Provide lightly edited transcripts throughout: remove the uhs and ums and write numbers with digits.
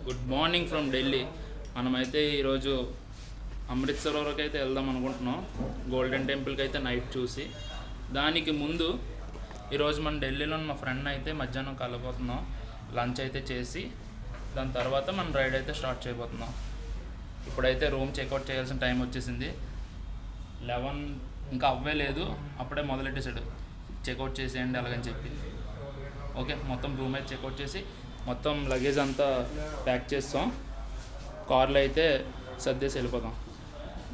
Good morning from Delhi. మనమైతే ఈరోజు అమృత్సర్ వరకు అయితే వెళ్దాం అనుకుంటున్నాం, గోల్డెన్ టెంపుల్కి అయితే నైట్ చూసి. దానికి ముందు ఈరోజు మన ఢిల్లీలో మా ఫ్రెండ్ అయితే మధ్యాహ్నం కలబోతున్నాం, లంచ్ అయితే చేసి దాని తర్వాత మనం రైడ్ అయితే స్టార్ట్ చేయబోతున్నాం. ఇప్పుడైతే రూమ్ చెక్అవుట్ చేయాల్సిన టైం వచ్చేసింది. 11 ఇంకా అవ్వలేదు, అప్పుడే మొదలెట్టేసాడు చెక్అవుట్ చేసేయండి అలాగని చెప్పి. ఓకే, మొత్తం రూమ్ అయితే చెక్అవుట్ చేసి మొత్తం లగేజ్ అంతా ప్యాక్ చేస్తాం, కార్లో అయితే సర్దేసి వెళ్ళిపోతాం.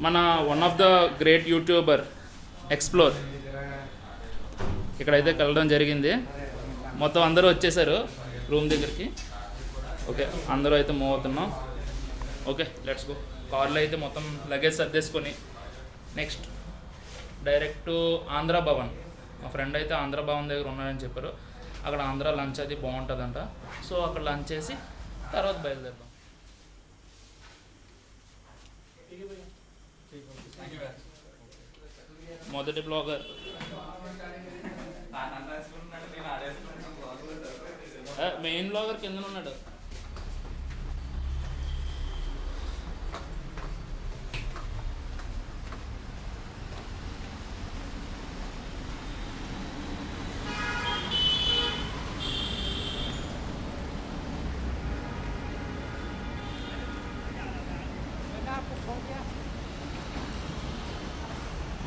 మన one of the great YouTuber explore ఇక్కడైతే కలవడం జరిగింది. మొత్తం అందరూ వచ్చేసారు రూమ్ దగ్గరికి. ఓకే, అందరూ అయితే మూవ్ అవుతున్నాం. Okay, let's go. కార్లో అయితే మొత్తం లగేజ్ సర్దేసుకొని నెక్స్ట్ డైరెక్ట్ ఆంధ్ర భవన్. మా ఫ్రెండ్ అయితే ఆంధ్ర భవన్ దగ్గర ఉన్నాడని చెప్పారు. అక్కడ ఆంధ్ర లంచ్ అది బాగుంటుందంట. సో అక్కడ లంచ్ చేసి తర్వాత బయలుదేరుతాం. మొదటి బ్లాగర్ మెయిన్ బ్లాగర్ కింద ఉన్నాడు.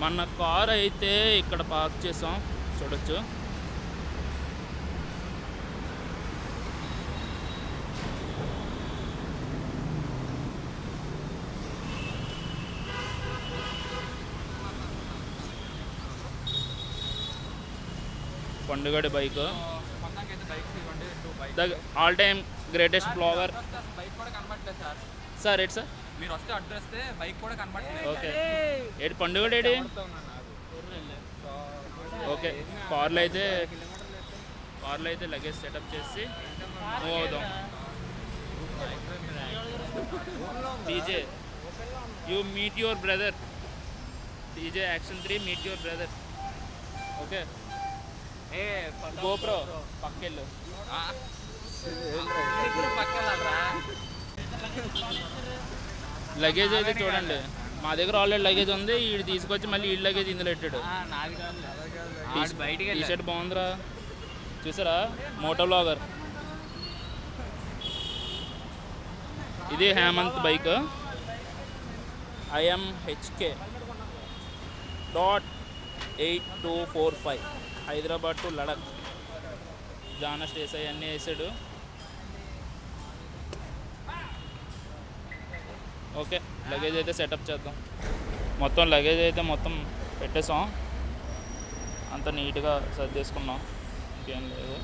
మన కార్ అయితే ఇక్కడ పార్క్ చేసాం, చూడొచ్చు. పండుగడి bike, the all time greatest blogger. Sir ఎట్ సార్ మీరు వస్తే అడ్రస్ బైక్ కూడా కనబడలేదు. ఓకే, ఏడు పండుగ ఏడి. ఓకే, కార్లో అయితే లగేజ్ సెటప్ చేసి మూవ్ అవుదాం. TJ you meet your brother. TJ action 3 meet your brother. Okay, GoPro పక్కెళ్ళు. లగేజ్ అయితే చూడండి, మా దగ్గర ఆల్రెడీ లగేజ్ ఉంది. వీడు తీసుకొచ్చి మళ్ళీ ఈ లగేజ్ ఇందులో పెట్టాడు. టీ షర్ట్ బాగుందిరా, చూసారా? Moto blogger. ఇది Hemanth bike, IMHK.8245 Hyderabad to Ladakh. జానా స్టేస్ అవన్నీ వేసాడు. ఓకే, లగేజ్ అయితే సెటప్ చేద్దాం. మొత్తం లగేజ్ అయితే మొత్తం పెట్టేసాం, అంత నీట్గా సర్దేసుకున్నాం, ఇంకేం లేదు.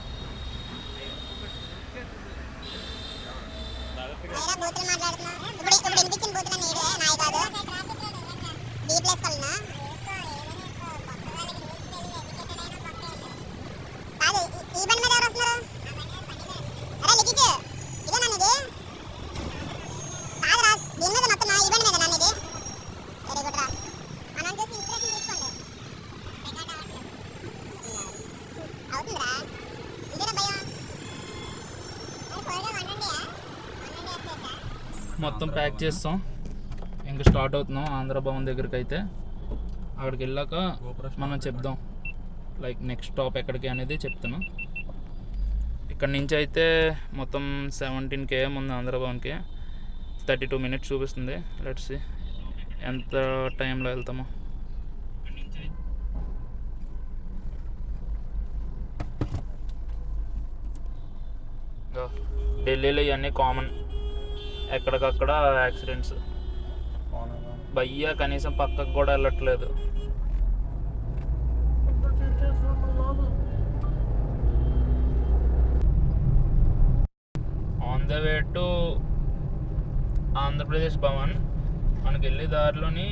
మొత్తం ప్యాక్ చేస్తాం, ఇంకా స్టార్ట్ అవుతున్నాం ఆంధ్ర భవన్ దగ్గరికి. అయితే అక్కడికి వెళ్ళాక మనం చెప్దాం, లైక్ నెక్స్ట్ స్టాప్ ఎక్కడికి అనేది చెప్తాను. ఇక్కడ నుంచి అయితే మొత్తం 17 km ఉంది ఆంధ్ర భవన్కి. 32 minutes చూపిస్తుంది. లెట్స్ సీ ఎంత టైంలో వెళ్తామో. ఢిల్లీలో ఇవన్నీ కామన్, ఎక్కడికక్కడ యాక్సిడెంట్స్. భయ్య కనీసం పక్కకు కూడా వెళ్ళట్లేదు. On the way to Andhra Pradesh Bhavan. మనకి వెళ్ళే దారిలోని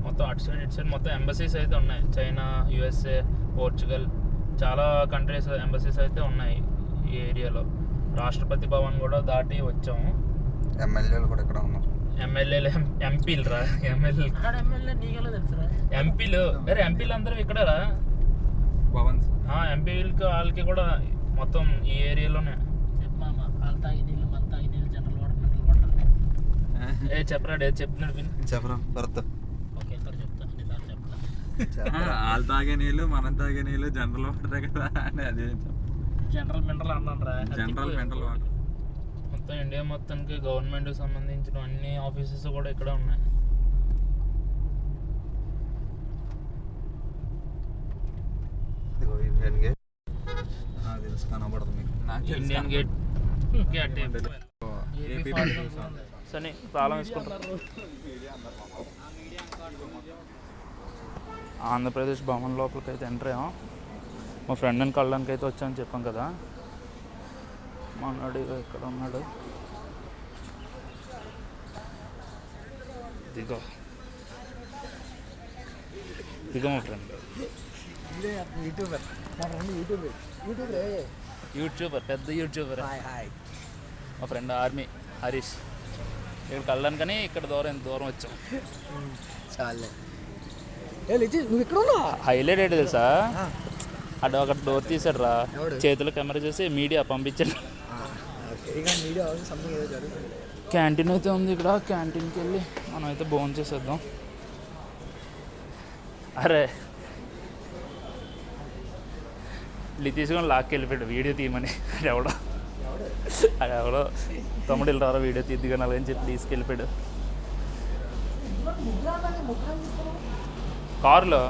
మొత్తం అటు సైడ్ ఇటు సైడ్ మొత్తం ఎంబసీస్ అయితే ఉన్నాయి. చైనా, USA, పోర్చుగల్, చాలా కంట్రీస్ ఎంబసీస్ అయితే ఉన్నాయి ఈ ఏరియాలో. రాష్ట్రపతి భవన్ కూడా దాటి వచ్చాము. ఎమ్మెల్యేలు కూడా ఇక్కడ ఉన్నారు. ఎమ్మెల్యేలు, ఎంపీలు రా. ఎంపీలు వేరే, ఎంపీలు అందరూ ఇక్కడ రా. ఎంపీలకి వాళ్ళకి కూడా మొత్తం ఈ ఏరియాలోనే. ఏ చెప్పరా చెప్తున్నాడు విను. చెప్పరా భరత్. వాళ్ళు తాగే నీళ్ళు మనం తాగే నీళ్ళు జనరల్ వాటర్ కదా అని అదే జనరల్ మినరల్ అన్నాను రా. General mental water. మొత్తం ఇండియా మొత్తానికి గవర్నమెంట్ సంబంధించిన అన్ని ఆఫీసెస్ కూడా ఇక్కడ ఉన్నాయి. ఇదిగో ఇండియన్ గేట్ నాకు తెలుసు కనబడదు మీకు. ఇండియన్ గేట్ సరే తాళం వేసుకుంటాం. ఆంధ్రప్రదేశ్ భవన్ లోపలికి అయితే ఎంటర్ అయ్యాం. మా ఫ్రెండ్ని కళ్ళడానికి అయితే వచ్చామని చెప్పాం కదా. మనోడు ఇక్కడ ఉన్నాడు. దిగో మా ఫ్రెండ్ యూట్యూబర్ పెద్ద యూట్యూబర్. మా ఫ్రెండ్ ఆర్మీ హరీష్. ఇక్కడ కళ్ళడానికని ఇక్కడ ఎంత దూరం వచ్చాం. చాలే నువ్వు ఇక్కడ ఉన్నా హైలైట్ ఏంటి తెలుసా, అటు అక్కడ డోర్ తీసాడు రా, చేతిలో కెమెరా చేసి మీడియా పంపించాడు. క్యాంటీన్ అయితే ఉంది ఇక్కడ. క్యాంటీన్కి వెళ్ళి మనం అయితే భోజనం చేసేద్దాం. అరే ఇల్లు తీసుకొని లాక్కి వెళ్ళిపోయాడు వీడియో తీయమని. అడెవడో తమ్ముడు వెళ్ళరారా వీడియో తీద్దిగా అలాగని చెప్పి తీసుకెళ్ళిపోయాడు కారులో.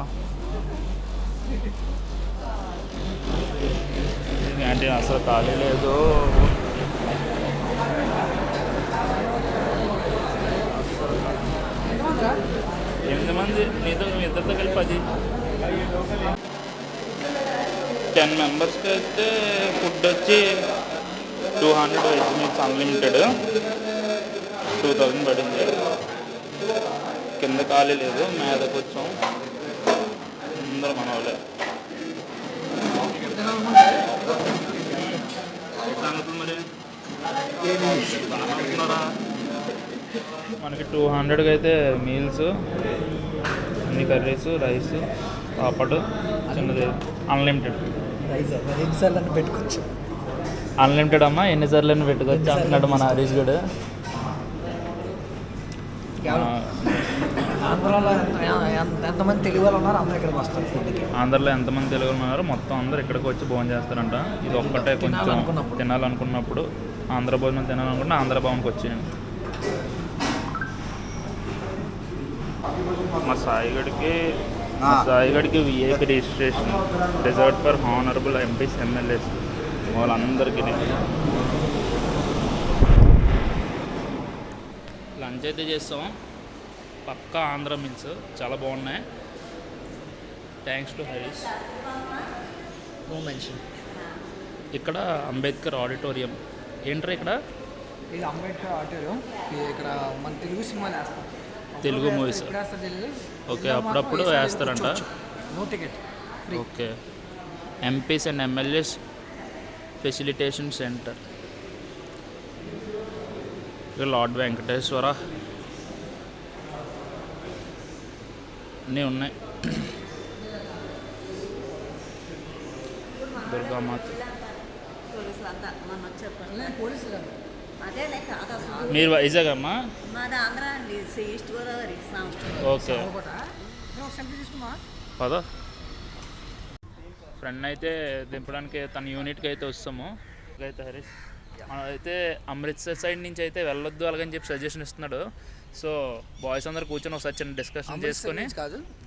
క్యాంటీన్ అసలు ఖాళీ లేదు. ఎనిమిది మంది నీతో ఇద్దరితో కలిపి 10 మెంబర్స్కి అయితే ఫుడ్ వచ్చి 200 వెజ్ మీల్స్ అన్లిమిటెడ్ 2000 పడింది. కింద ఖాళీ లేదు, మీదకి వచ్చాం. అందరూ మన వాళ్ళే. మరి మనకి 200కి అయితే మీల్స్, అన్ని కర్రీస్, రైస్, పాపడు, చిన్నది అన్లిమిటెడ్. ఎన్నిసార్లు పెట్టుకోవచ్చు అన్లిమిటెడ్ అమ్మా, ఎన్నిసార్లు పెట్టుకోవచ్చు అంటున్నాడు మన హరీష్ గడు. ఆంధ్రాలో ఎంతమంది తెలుగు వాళ్ళు ఉన్నారు అందరూ ఇక్కడికి వస్తారు ఫుడ్కి. ఆంధ్రలో ఎంతమంది తెలుగు ఉన్నారు మొత్తం అందరూ ఇక్కడికి వచ్చి భోజనం చేస్తారంట. ఇది ఒక్కటే కొంచెం తినాలనుకున్నప్పుడు, ఆంధ్ర భోజనం తినాలనుకుంటే ఆంధ్ర భవన్కి వచ్చేయండి. మా సాయిగడికి VIP registration reserved for honourable MPs MLAs వాళ్ళందరికీ. లంచ్ అయితే చేస్తాం. పక్కా ఆంధ్ర మీల్స్ చాలా బాగున్నాయి. Thanks to Harish. ఇక్కడ అంబేద్కర్ ఆడిటోరియం ఏంట్రా ఇక్కడ? ఇది అంబేద్కర్ ఆడిటోరియం. ఇక్కడ మన తెలుగు సినిమాలు వేస్తాం, తెలుగు మూవీస్. ఓకే, అప్పుడప్పుడు వేస్తారంట. No ticket. Okay. MPs and MLAs facilitation centre. Lord Venkateswara అన్నీ ఉన్నాయి. దుర్గామాత. మీరు వైజాగ్ అమ్మా? ఓకే పద. ఫ్రెండ్ అయితే దింపడానికి తన యూనిట్కి అయితే వస్తాము. అయితే హరీష్ మనం అయితే అమృత్సర్ సైడ్ నుంచి అయితే వెళ్ళొద్దు అలాగని చెప్పి సజెషన్ ఇస్తున్నాడు. సో బాయ్స్ అందరు కూర్చొని ఒకసారి చిన్న డిస్కషన్ చేసుకొని,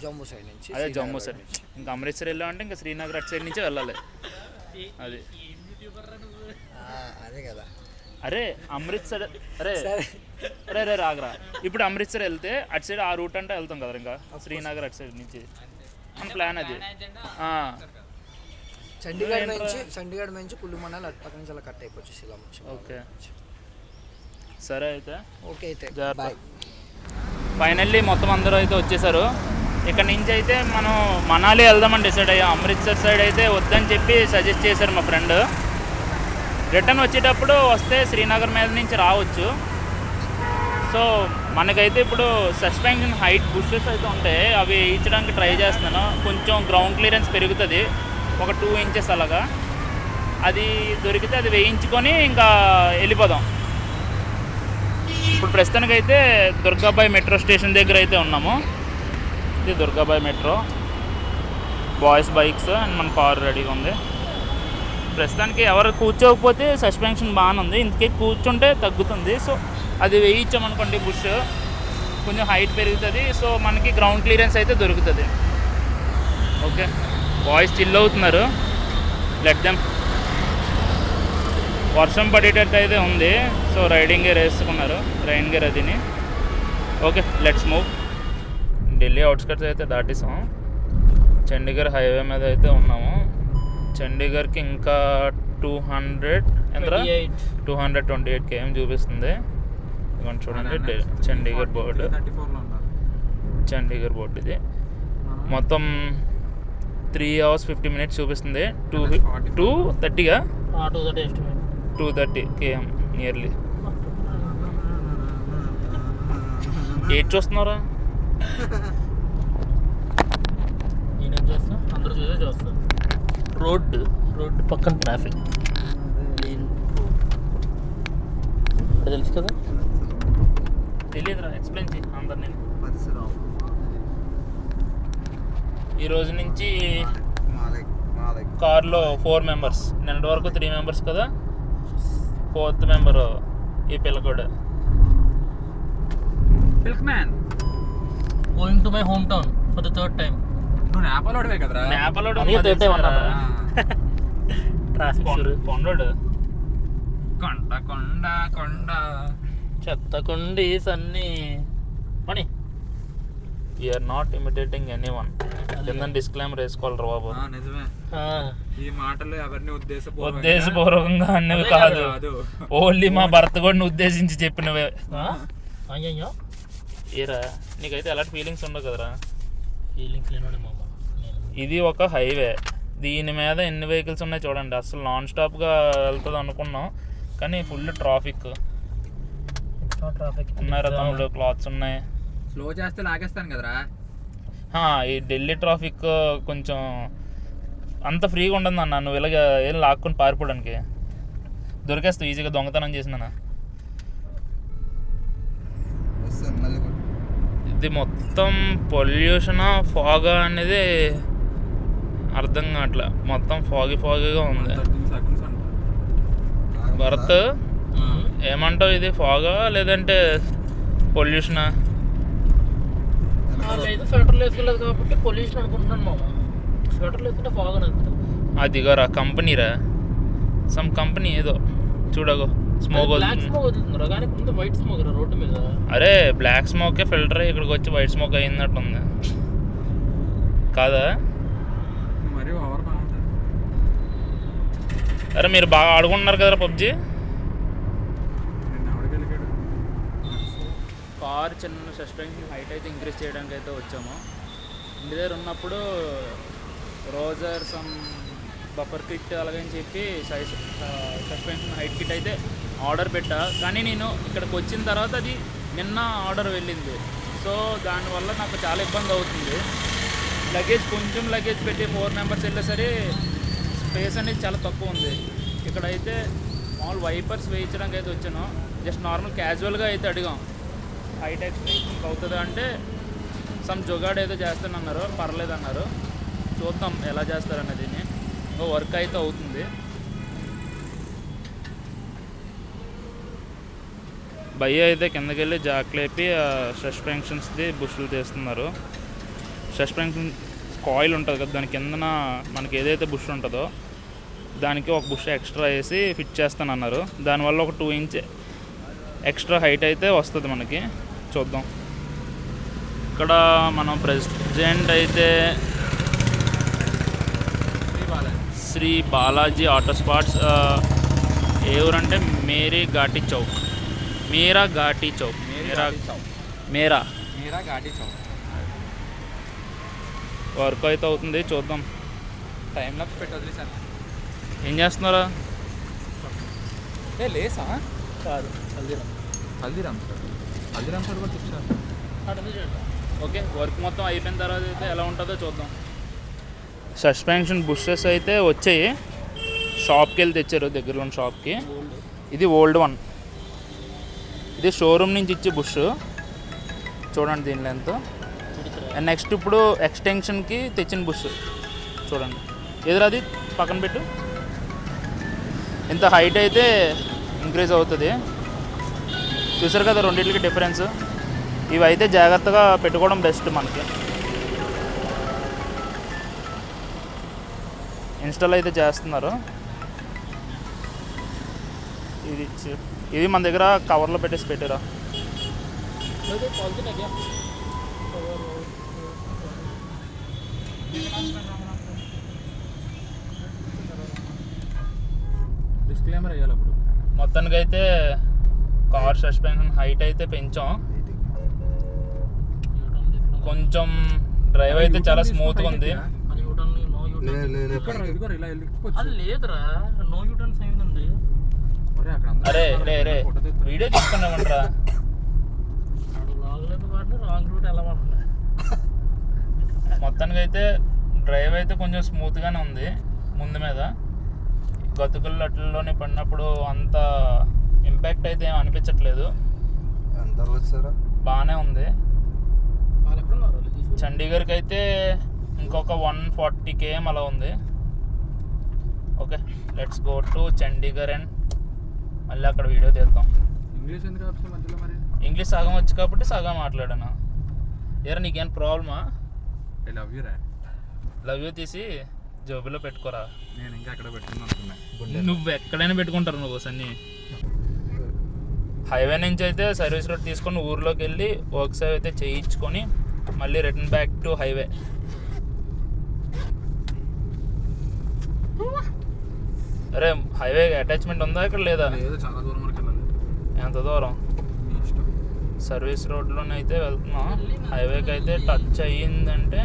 జమ్మూ సైడ్ నుంచి, అదే జమ్మూ సైడ్ నుంచి ఇంకా అమృత్సర్ వెళ్ళామంటే ఇంకా శ్రీనగర్ అటు సైడ్ నుంచి వెళ్ళాలి. అది అదే కదా. అరే అమృత్సర్, అరే అరే అరే రాగరా. ఇప్పుడు అమృత్సర్ వెళ్తే అటు సైడ్ ఆ రూట్ అంటే వెళ్తాం కదా, ఇంకా శ్రీనగర్ అటు సైడ్ నుంచి మన ప్లాన్ అది. చండీగఢ్ నుంచి కుల్లు మనాలి అటు పక్క నుంచి అలా కట్ అయిపోవచ్చు శిలాం. ఓకే సరే అయితే. ఓకే అయితే బాయ్. ఫైనల్లీ మొత్తం అందరూ అయితే వచ్చేసారు. ఇక్కడ నుంచి అయితే మనం మనాలి వెళ్దామని డిసైడ్ అయ్యాం. అమృత్సర్ సైడ్ అయితే వద్దని చెప్పి సజెస్ట్ చేశారు మా ఫ్రెండ్. రిటర్న్ వచ్చేటప్పుడు వస్తే శ్రీనగర్ మీద నుంచి రావచ్చు. సో మనకైతే ఇప్పుడు సస్పెన్షన్ హైట్ బుషెస్ అయితే ఉంటాయి, అవి ఇచ్చడానికి ట్రై చేస్తున్నాను. కొంచెం గ్రౌండ్ క్లియరెన్స్ పెరుగుతుంది, ఒక 2 ఇంచెస్ అలాగా. అది దొరికితే అది వేయించుకొని ఇంకా వెళ్ళిపోదాం. ఇప్పుడు ప్రస్తుతానికైతే దుర్గాబాయ్ మెట్రో స్టేషన్ దగ్గర అయితే ఉన్నాము. ఇది Durgabai metro, boys bikes and మన కార్ రెడీగా ఉంది. ప్రస్తుతానికి ఎవరు కూర్చోకపోతే సస్పెన్షన్ బాగానే ఉంది, ఇందుకే కూర్చుంటే తగ్గుతుంది. సో అది వేయించామనుకోండి బుష్ కొంచెం హైట్ పెరుగుతుంది. సో మనకి గ్రౌండ్ క్లియరెన్స్ అయితే దొరుకుతుంది. ఓకే, బాయ్స్ చిల్ అవుతున్నారు, లెట్ దెమ్. వర్షం పడేటట్టు అయితే ఉంది, సో రైడింగ్ గేర్ వేసుకున్నారు, రైన్ గేర్ అదిని. Okay, let's move. Delhi outskirts అయితే దాటిస్తాం, చండీగఢ్ హైవే మీద అయితే ఉన్నాము. చండీగఢ్కి ఇంకా 228 km చూపిస్తుంది. ఇదిగోండి చూడండి, చండీగఢ్ బోర్డు, చండీగఢ్ బోర్డు ఇది. మొత్తం 3 hours 50 minutes చూపిస్తుంది. 230గా 230 km నియర్లీ. ఏది చూస్తున్నారా? నేనేం చేస్తా, అందరూ చూస్తా. రోడ్డు పక్కన ట్రాఫిక్ తెలుసు కదా. తెలియదురా, ఎక్స్ప్లెయిన్ చేయి అందరు. నేను పరిసరం ఈ రోజు నుంచి మాలక్ కార్లో 4 members, నిన్నటి వరకు 3 members కదా, 4th member ఈ పిల్లకోడు. Man going to my home town for the third time. నువ్వు నేపాలోడివే కదరా? నేపాలోడు అదే third time అన్నా. ట్రాఫిక్ కొండోడు. కొండ కొండ కొండ చెత్త కొండి సన్ని పని. You are not imitating any one. కింద డిస్క్లైమర్ వేసుకోవాలి బాబు. నిజమే, ఈ మాటలు ఎవరిని ఉద్దేశపూర్వకంగా అన్నవి కాదు, ఓన్లీ మా భర్త కూడా ఉద్దేశించి చెప్పినవే. అయ్యో ఏరా, నీకైతే ఎలాంటి ఫీలింగ్స్ ఉండవు కదరా? ఫీలింగ్స్ లేనోడే మామ. ఇది ఒక హైవే, దీని మీద ఎన్ని వెహికల్స్ ఉన్నాయి చూడండి. అసలు నాన్ స్టాప్గా వెళ్తుంది అనుకున్నాం, కానీ ఫుల్ ట్రాఫిక్. ఉన్నారా తమ్ముడు? క్లాత్స్ ఉన్నాయి. స్లో చేస్తే లాగేస్తాను కదరా. ఈ ఢిల్లీ ట్రాఫిక్ కొంచెం అంత ఫ్రీగా ఉండదు అన్న. నువ్వు ఇలాగ ఏం లాక్కొని పారిపోవడానికి దొరికేస్తావు ఈజీగా. దొంగతనం చేసినా ఇది మొత్తం పొల్యూషన్ ఫాగ్ అనేది అర్థం కావట్లే. మొత్తం ఫాగీగా ఉంది. భరత్ ఏమంటావు, ఇది ఫాగా లేదంటే పొల్యూషనా? స్వెటర్లు వేసుకోలేదు కాబట్టి పొల్యూషన్ అనుకుంటున్నాను మామ. స్వెటర్లు వేసుకుంటే ఫాగ్ అని అనుకుంటా. అదిగోరా కంపెనీరా, సమ్ కంపెనీ ఏదో చూడగో. స్మోక్ వదులుతుందిరా, కానీ ముందు వైట్ స్మోక్ రా రోడ్డు మీద. అరే బ్లాక్ స్మోకే ఫిల్టర్, ఇక్కడికి వచ్చి వైట్ స్మోక్ అయిందట్టుంది కాదా? మరి ఓవర్ బాగుంటుంది. అరే మీరు బాగా ఆడుకుంటున్నారు కదరా పబ్జి. కార్ చిన్న సస్పెన్షన్ హైట్ అయితే ఇంక్రీజ్ చేయడానికి అయితే వచ్చాము. ఇంటి దగ్గర ఉన్నప్పుడు రోజర్ సమ్ బఫర్ కిట్ అలాగని చెప్పి సస్పెన్షన్ హైట్ కిట్ అయితే ఆర్డర్ పెట్టా. కానీ నేను ఇక్కడికి వచ్చిన తర్వాత అది నిన్న ఆర్డర్ వెళ్ళింది. సో దానివల్ల నాకు చాలా ఇబ్బంది అవుతుంది. లగేజ్ కొంచెం లగేజ్ పెట్టి 4 members వెళ్ళే సరే స్పేస్ అనేది చాలా తక్కువ ఉంది. ఇక్కడైతే మామూలు వైపర్స్ వేయించడానికి అయితే వచ్చాను. జస్ట్ నార్మల్ క్యాజువల్గా అయితే అడిగాం, హైట్ ఎక్స్టెన్షన్ అవుతుంది అంటే సమ్ జొగాడ్ ఏదో చేస్తానన్నారు, పర్లేదు అన్నారు. చూద్దాం ఎలా చేస్తారనేది. వర్క్ అయితే అవుతుంది. భయ్య అయితే కిందకి వెళ్ళి జాక్లేపి సస్పెన్షన్స్ది బుష్లు తీస్తున్నారు. సస్పెన్షన్ కాయిల్ ఉంటుంది కదా, దాని కిందన మనకి ఏదైతే బుష్ ఉంటుందో దానికి ఒక బుష్ ఎక్స్ట్రా వేసి ఫిట్ చేస్తానన్నారు. దానివల్ల ఒక 2 inch ఎక్స్ట్రా హైట్ అయితే వస్తుంది మనకి. చూద్దాం. ఇక్కడ మనం ప్రెజెంట్ అయితే శ్రీ బాలాజీ ఆటో స్పాట్స్. ఏ ఊరంటే మేరీ ఘాటీ చౌక్. మేరా ఘాటీ చౌక్. మేరా ఘాటీ చౌక్. వర్క్ అయితే అవుతుంది, చూద్దాం. టైం లాప్స్ పెట్టదు సార్. ఏం చేస్తున్నారా? లేసా కాదు హల్దీరామ్ సార్ కూడా చూసారు. ఓకే, వర్క్ మొత్తం అయిపోయిన తర్వాత అయితే ఎలా ఉంటుందో చూద్దాం. సస్పెన్షన్ బుషెస్ అయితే వచ్చాయి. షాప్కి వెళ్ళి తెచ్చారు, దగ్గరలో ఉన్న షాప్కి. ఇది ఓల్డ్ వన్, ఇది షోరూమ్ నుంచి ఇచ్చే బుష్. చూడండి దీని లెంత్. అండ్ నెక్స్ట్ ఇప్పుడు ఎక్స్టెన్షన్కి తెచ్చిన బుష్ చూడండి. ఎదురది పక్కన పెట్టు. ఇంత హైట్ అయితే ఇంక్రీజ్ అవుతుంది. చూసారు కదా రెండింటికి డిఫరెన్స్. ఇవి అయితే జాగ్రత్తగా పెట్టుకోవడం బెస్ట్ మనకి. ఇన్స్టాల్ అయితే చేస్తున్నారు. ఇది మన దగ్గర కవర్లో పెట్టేసి పెట్టారా. డిస్క్లైమర్ వేయాలి అప్పుడు. మొత్తానికి అయితే కార్ సస్పెన్షన్ హైట్ అయితే పెంచాం. కొంచెం డ్రైవ్ అయితే చాలా స్మూత్గా ఉంది. అది లేదురా, నో యూటర్న్ సైన్ ఉంది. అరే రే రే వీడియో తీసుకున్నామంటరా. లాగలేదు వాడిని, రాంగ్ రూట్ ఎలా ఉంటుంది. మొత్తానికి అయితే డ్రైవ్ అయితే కొంచెం స్మూత్గానే ఉంది. ముందు మీద గతుకులు అట్లలోనే పడినప్పుడు అంత ఇంపాక్ట్ అయితే ఏం అనిపించట్లేదు. ఎంత వచ్చారా? బాగానే ఉంది. వాళ్ళు ఎక్కడున్నారు? చండీగఢ్కి అయితే ఇంకొక 140 km అలా ఉంది. Okay, let's go to Chandigarh and మళ్ళీ అక్కడ వీడియో తీద్దాం. ఇంగ్లీష్ ఎందుకు ఆప్షన్ మధ్యలో మరి? ఇంగ్లీష్ సగం వచ్చి కాబట్టి సగం మాట్లాడాను. ఏరా నీకేం ప్రాబ్లమా? ఐ లవ్ యూ రా. లవ్ యూ తీసి జోబులో పెట్టుకోరా. నేను ఇంకా అక్కడ పెట్టుకుందాం అనుకున్నా. నువ్వు ఎక్కడైనా పెట్టుకుంటారు నువ్వు సన్ని. హైవే నుంచి అయితే సర్వీస్ రోడ్ తీసుకొని ఊర్లోకి వెళ్ళి వర్క్స్ అయితే చేయించుకొని మళ్ళీ రిటర్న్ బ్యాక్ టు హైవే. అరే హైవే అటాచ్మెంట్ ఉందా ఇక్కడ లేదా? ఏదో చాలా దూరం వరకు వెళ్ళాలి. ఎంత దూరం? నీ ఇష్టం. సర్వీస్ రోడ్లోనే అయితే వెళ్తున్నాం. హైవేకి అయితే టచ్ అయ్యిందంటే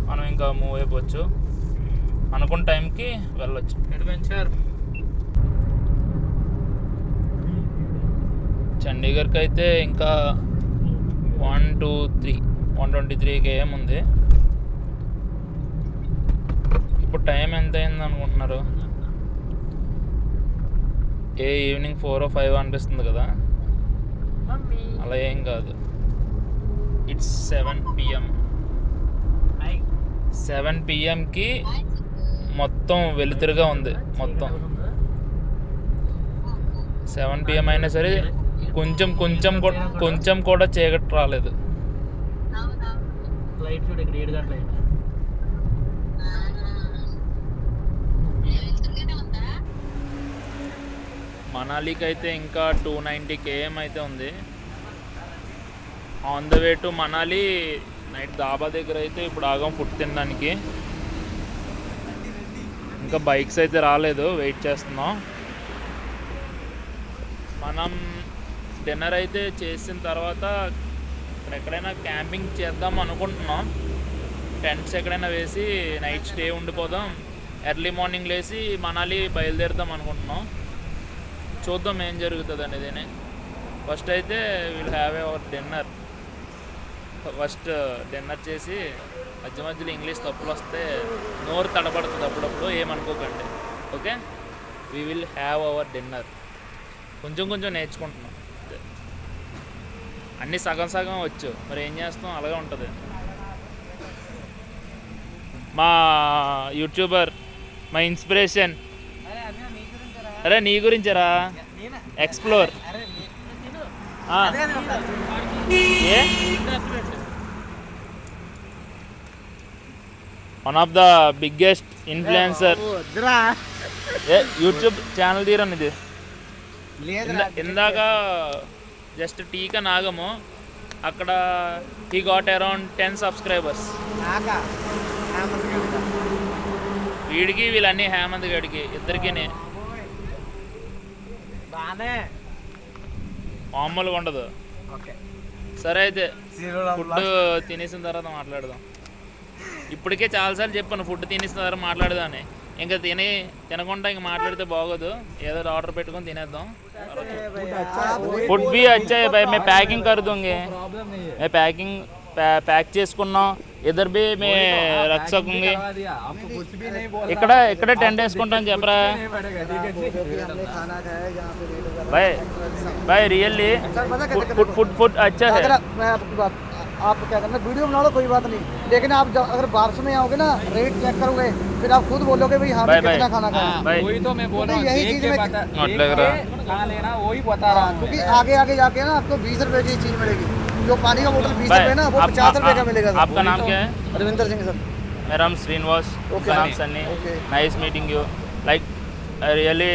మనం ఇంకా మూవ్ అయిపోవచ్చు. అనుకున్న టైంకి వెళ్ళొచ్చు. అడ్వెంచర్. చండీగఢ్కి అయితే ఇంకా 123 km ఉంది. ఇప్పుడు టైం ఎంత అయింది అనుకుంటున్నారు? ఈవినింగ్ 4 or 5 అనిపిస్తుంది కదా. అలా ఏం కాదు. It's 7 PM. 7 PMకి మొత్తం వెలుతురుగా ఉంది. మొత్తం 7 PM అయినా సరే కొంచెం కూడా చీకటి రాలేదు. లైట్ చూడు ఇక్కడ 7 గంటలు అయింది. మనాలికి అయితే ఇంకా 290 km అయితే ఉంది. On the way to Manali. Night dhaba దగ్గర అయితే ఇప్పుడు ఆగం ఫుడ్ తినడానికి. ఇంకా బైక్స్ అయితే రాలేదు, వెయిట్ చేస్తున్నాం. మనం డిన్నర్ అయితే చేసిన తర్వాత ఎక్కడైనా క్యాంపింగ్ చేద్దాం అనుకుంటున్నాం. టెంట్స్ ఎక్కడైనా వేసి నైట్ స్టే ఉండిపోదాం. ఎర్లీ మార్నింగ్ లేచి మనాలి బయలుదేరుదాం అనుకుంటున్నాం. చూద్దాం ఏం జరుగుతుంది అనేది. ఫస్ట్ అయితే will have our dinner. First dinner చేసి మధ్య మధ్యలో ఇంగ్లీష్ తప్పులు వస్తే నోరు తడబడుతుంది అప్పుడప్పుడు, ఏమనుకోకండి. Okay, we will have our dinner. కొంచెం నేర్చుకుంటున్నాం. అన్నీ సగం వచ్చు, మరి ఏం చేస్తాం, అలాగే ఉంటుంది. మా యూట్యూబర్, మా ఇన్స్పిరేషన్. అరే నీ గురించరా? Explore. A one of the biggest influencer. YouTube channel తీరని ఇది. ఇందాక జస్ట్ టీకా నాగము, అక్కడ హీ గాట్ అరౌండ్ 10 subscribers. వీడికి వీళ్ళన్నీ హేమంత్ గడికి ఇద్దరికి మామూలుగా ఉండదు. సరే అయితే ఫుడ్ తినేసిన తర్వాత మాట్లాడదాం. ఇప్పటికే చాలాసార్లు చెప్పాను ఫుడ్ తినేసిన తర్వాత మాట్లాడదామని. ఇంకా తినకుండా ఇంకా మాట్లాడితే బాగోదు. ఏదో ఆర్డర్ పెట్టుకొని తినేద్దాం. ఫుడ్ भी अच्छा है भाई, मैं पैकिंग कर दूंगे. मैं पैक చేసుకున్నాం. इधर भी मैं रख सकूंगी आपको कुछ भी नहीं बोल ఇక్కడ టెంట్ వేసుకుంటాను చెప్పరా पड़ेगा ठीक है जी हमने खाना खाया है जहाँ पे रेट वगैरह भाई भाई रियली सर पता क्या दिक्कत है? फुड अच्छा है अगर मैं आपकी बात आप क्या करना वीडियो बना लो कोई बात नहीं, लेकिन आप अगर वापस में आओगे ना रेट चेक करोगे फिर आप खुद बोलोगे भाई हाँ भाई, भी कितना भाई। खाना खाया। भाई वही तो मैं बोल रहा हूँ यही देख चीज़ के मैं- बता नोट देख लग के रहा। कहाँ लेना वही बता रहा हूँ क्योंकि आगे आगे जाके ना आपको 20 रुपए की चीज मिलेगी, जो पानी का बोतल 20 भाई, रुपए ना वो 50 रुपए का मिलेगा सर। आपका नाम क्या है रविंदर सिंह सर। मेरा नाम श्रीनिवास Okay. नाम Sunny Okay. Nice meeting you like I really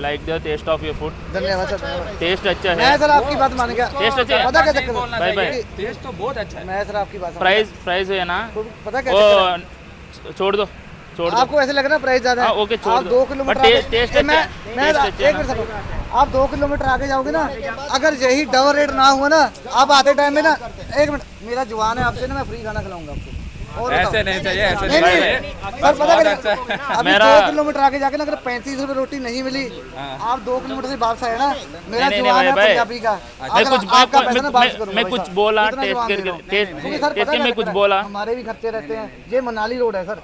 like the taste of your food धन्यवाद सर धन्यवाद। टेस्ट अच्छा मैं है सर आपकी बात मान गया। टेस्ट अच्छा है पता क्या नहीं चक्कर बोलना है? भाई, चाहिए भाई। टेस्ट तो बहुत अच्छा है मैं सर आपकी बात समझ प्राइस है ना गया। पता क्या वो चक्कर है? छोड़ दो आपको ऐसे लग रहा है प्राइस ज्यादा है। हाँ, ओके, छोड़ आप दो। 2 बट किलोमीटर टेस्ट अच्छा है। मैं टेस्ट अच्छा है एक मिनट सर, आप 2 किलोमीटर आगे जाओगे ना, अगर यही डबल रेट ना हुआ ना, आप आते टाइम में ना, एक मिनट मेरा जुबान है आपसे ना, मैं फ्री खाना खिलाऊंगा आपको। और ऐसे बताओ। नहीं चाहिए ऐसे नहीं, नहीं नहीं, चाहिए सर बस पता बहुत क्या अच्छा है अभी मेरा- 2 किलोमीटर आगे जाके ना अगर 35 रुपए रोटी नहीं मिली, आप 2 किलोमीटर से वापस आए ना, मेरा नहीं, जुबान है भाई, पंजाबी का। मैं अगर कुछ आपका पैसा ना वापस करूंगा मैं भाई कुछ साहब। बोला इतना टेस्ट जुबान दे करके रहा हूँ। टेस्ट क्योंकि सर टेस्ट पता के क्या मैं कुछ चक्कर है? बोला हमारे भी खर्चे रहते हैं, ये मनाली रोड है सर।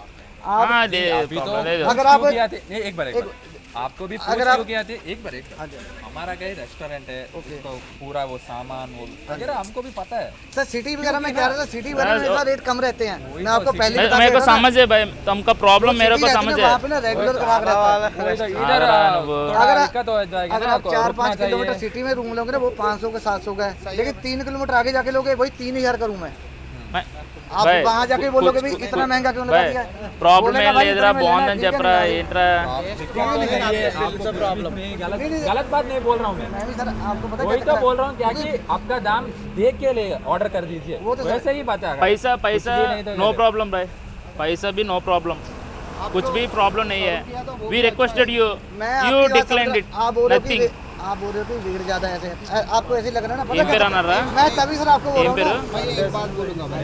आप हाँ दे अभी तो दे दो। अगर आप- क्यों किया थे? नहीं, एक बार आपको भी अगर पूछ आप- क्यों किया थे एक बार हमारा कहीं रेस्टोरेंट है तो पूरा वो सामान वो वगैरह हमको भी पता है सर सिटी वगैरह में कह रहा था, सिटी वगैरह में इतना रेट कम रहते हैं। मैं आपको पहले बता मेरे को दिया था ना, समझ है भाई तुमका प्रॉब्लम मेरे को सिटी समझ रहती है वहाँ पे ना रेगुलर ग्राहक रहता है। वही तो हाँ, इधर रहा वो। थोड़ा अगर- दिक्कत हो जाएगी अगर ना, आप तो 4-5 रुकना किलोमीटर चाहिए। सिटी में रूम लोगे ना, वो 500 का 700 का है, लेकिन 3 किलोमीटर आगे जाके लोगे वही 3000 का रूम है। मैं- आप भाई, वहाँ जाके बोलोगे भाई कुछ- इतना महंगा क्यों लगा भाई दिया? ప్రాబ్లం बोलेगा ఏం भाई లేదురా इतना में लेना है, బాగుందని ठीक है చెప్పరా नहीं? ఏంట్రా आपको प्रॉब्लम नहीं गलत बात नहीं बोल रहा हूँ मैं मैं भी सर आपको पता वही क्या तो चक्कर बोल है? रहा हूँ क्या कि आपका दाम देख के ले ऑर्डर कर दीजिए वो तो वैसे ही बता पैसा पैसा भी नहीं तो नो करे। प्रॉब्लम भाई पैसा भी नो प्रॉब्लम कुछ भी प्रॉब्लम नहीं है वी रिक्वेस्टेड यू मैं यू आपकी बात डिक्लाइंड समझ इट रहा- आप बोल रहे हो नथिंग कि आप बोल रहे हो कि भीड़ ज्यादा ऐसे है। आपको ऐसे लग रहा है ना, पता ఏం क्या పేరు चक्कर है? అన్నారా मैं तभी सर आपको बोल ఏం रहा పేరు हूँ ना। मैं एक बात बोलूँगा भाई,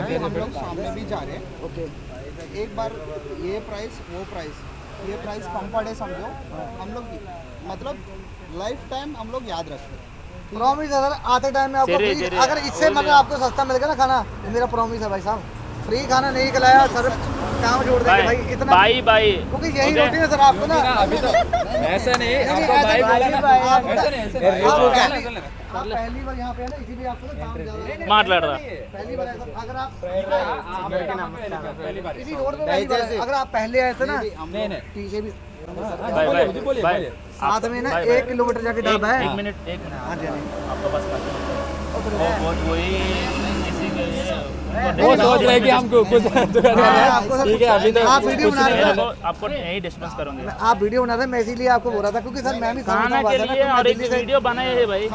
अभी हम लोग सामने भी जा रहे हैं। ओके एक बार ये प्राइस वो प्राइस, ये प्राइस कम पड़े समझो, हम लोग मतलब लाइफ टाइम हम लोग याद रखते हैं। प्रॉमिस है सर, आते टाइम में आपको चलिए, फ्री, चलिए। अगर इससे मतलब आपको सस्ता मिल गया ना खाना, ये मेरा प्रॉमिस है भाई साहब। फ्री खाना नहीं खिलाया सर, काम छोड़ देंगे भाई इतना, बाई बाई क्योंकि यही ओके? रोटी है सर आपको ना। अभी तो ऐसे नहीं नहीं, आपको ऐसे भाई बोला ना भाई, आप ऐसे नहीं ऐसे नहीं आप आप पहली- बोलना, आप पहली बार यहाँ पे है ना, इसीलिए आपको ना काम ज्यादा है। మాట్లాడరా पहली बार है सर, अगर आप पहली बार इसी रोड पे पहली बार है, अगर आप पहले आए थे ना, नहीं नहीं पीछे भी भाई भाई बोलिए, भाई बोलिए। साथ में ना भाई, 1 किलोमीटर जाके ढाबा है। एक मिनट हाँ जी हाँ जी। आपका पास वही इसी के वो सोच रहे कि हमको कुछ आपको सब ठीक है अभी तो आप वीडियो कुछ बना नहीं रहे है। हो। आपको यही डिस्कस करूंगे आप वीडियो बना रहे हैं, मैं इसीलिए आपको बोल रहा था, क्योंकि सर मैं भी समझता खाना हूँ के बात है ना, लिए तो मैं और एक दिल्ली से- वीडियो बनाए हैं भाई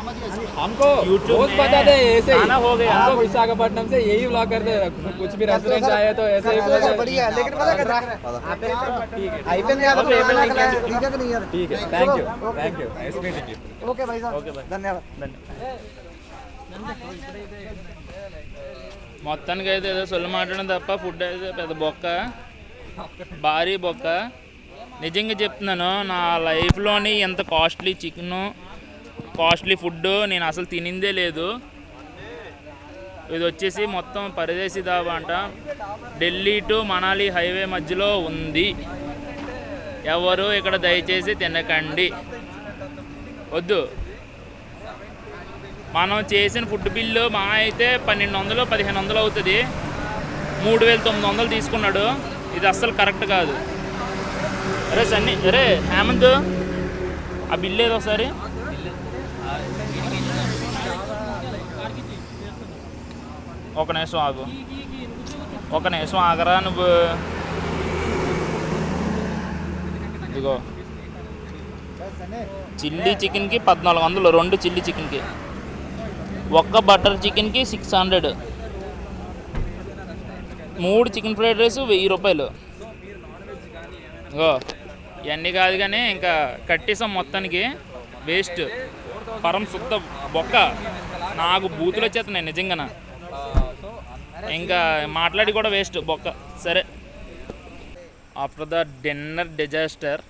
हमको YouTube रोज में पता था ऐसे ही खाना हो गया। हमको विशाखापट्टनम से यही व्लॉग करते हैं कुछ भी रेस्टोरेंट जाए तो ऐसे ही सर, बोलते हैं। बढ़िया है, लेकिन पता क्या चक्कर है? आईपीएल में आपको आईपीएल खाना में खिलाया, ठीक है कि नहीं यार? ठीक है थैंक यू चलो, okay. Thank you nice meeting you okay भाई साहब, ओके भाई। धन्यवाद। మొత్తానికి అయితే ఏదో సొల్లు మాట్లాడడం తప్ప ఫుడ్ అయితే పెద్ద బొక్క భారీ బొక్క నిజంగా చెప్తున్నాను నా లైఫ్లోని ఎంత కాస్ట్లీ చికెను కాస్ట్లీ ఫుడ్ నేను అసలు తినిందే లేదు ఇది వచ్చేసి మొత్తం పరదేశీ దాబా అంట ఢిల్లీ టు మనాలి హైవే మధ్యలో ఉంది ఎవరు ఇక్కడ దయచేసి తినకండి వద్దు మనం చేసిన ఫుడ్ బిల్లు మా అయితే 1200-1500 అవుతుంది 3900 తీసుకున్నాడు ఇది అస్సలు కరెక్ట్ కాదు అరే సన్నీ అరే హేమంత్ ఆ బిల్లు ఏదో ఒకసారి ఒక నిమిషం ఆగరా నువ్వు ఇదిగో చిల్లీ చికెన్కి 1400 2 చిల్లీ చికెన్కి ఒక్క బటర్ చికెన్కి 600 3 చికెన్ ఫ్రైడ్ రైస్ 1000 రూపాయలు ఇగో ఇవన్నీ కాదు కానీ ఇంకా కట్టేసాం మొత్తానికి వేస్ట్ పరం శుద్ధ బొక్క నాకు బూతులు వచ్చేస్తున్నాయి నిజంగా ఇంకా మాట్లాడి కూడా వేస్ట్ బొక్క సరే ఆఫ్టర్ ద డిన్నర్ డిజాస్టర్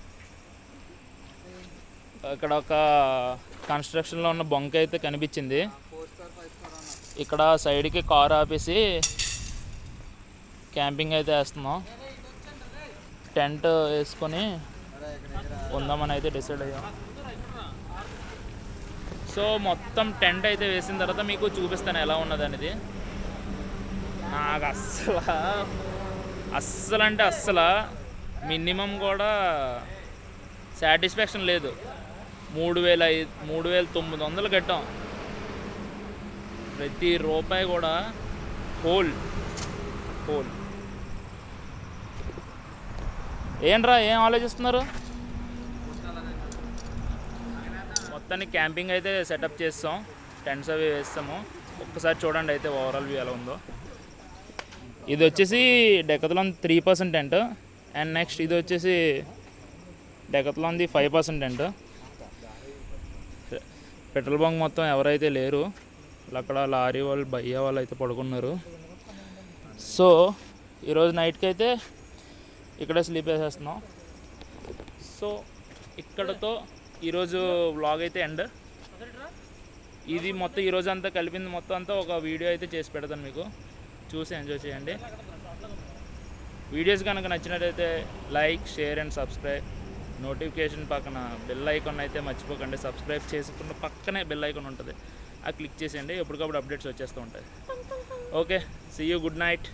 ఇక్కడ ఒక కన్స్ట్రక్షన్లో ఉన్న బొంక అయితే కనిపించింది ఇక్కడ సైడ్కి కారు ఆపేసి క్యాంపింగ్ అయితే వేస్తున్నాం. టెంట్ వేసుకొని ఉందామని అయితే డిసైడ్ అయ్యాం. సో మొత్తం టెంట్ అయితే వేసిన తర్వాత మీకు చూపిస్తాను ఎలా ఉన్నది అనేది. నాకు అస్సలు అంటే అస్సలు మినిమం కూడా సాటిస్ఫాక్షన్ లేదు. 3,900 కట్టాం. ప్రతి రూపాయి కూడా హోల్. ఏంట్రా ఏం ఆలోచిస్తున్నారు? మొత్తానికి క్యాంపింగ్ అయితే సెటప్ చేస్తాం, టెంట్స్ అవి వేస్తాము. ఒక్కసారి చూడండి అయితే ఓవరాల్ వ్యూ ఎలా ఉందో. ఇది వచ్చేసి డెకత్లాన్ 3% టెంట్, అండ్ నెక్స్ట్ ఇది వచ్చేసి డెకత్లాన్ది 5% టెంట్. పెట్రోల్ బంక్ మొత్తం ఎవరైతే లేరు, అక్కడ లారీ వాళ్ళు భయ్య వాళ్ళు అయితే పడుకున్నారు. సో ఈరోజు నైట్కి అయితే ఇక్కడే స్లీప్ వేసేస్తున్నాం. సో ఇక్కడతో ఈరోజు వ్లాగ్ అయితే ఎండ్. ఇది మొత్తం ఈరోజు అంతా కలిపింది మొత్తం అంతా ఒక వీడియో అయితే చేసి పెడతాను, మీకు చూసి ఎంజాయ్ చేయండి. వీడియోస్ కనుక నచ్చినట్టయితే like, share and subscribe. Notification పక్కన బెల్ ఐకాన్ అయితే మర్చిపోకండి. సబ్స్క్రైబ్ చేసుకున్న పక్కనే బెల్ ఐకాన్ ఉంటుంది, అది క్లిక్ చేసేయండి. ఎప్పటికప్పుడు అప్డేట్స్ వచ్చేస్తూ ఉంటాయి. Okay, see you, good night.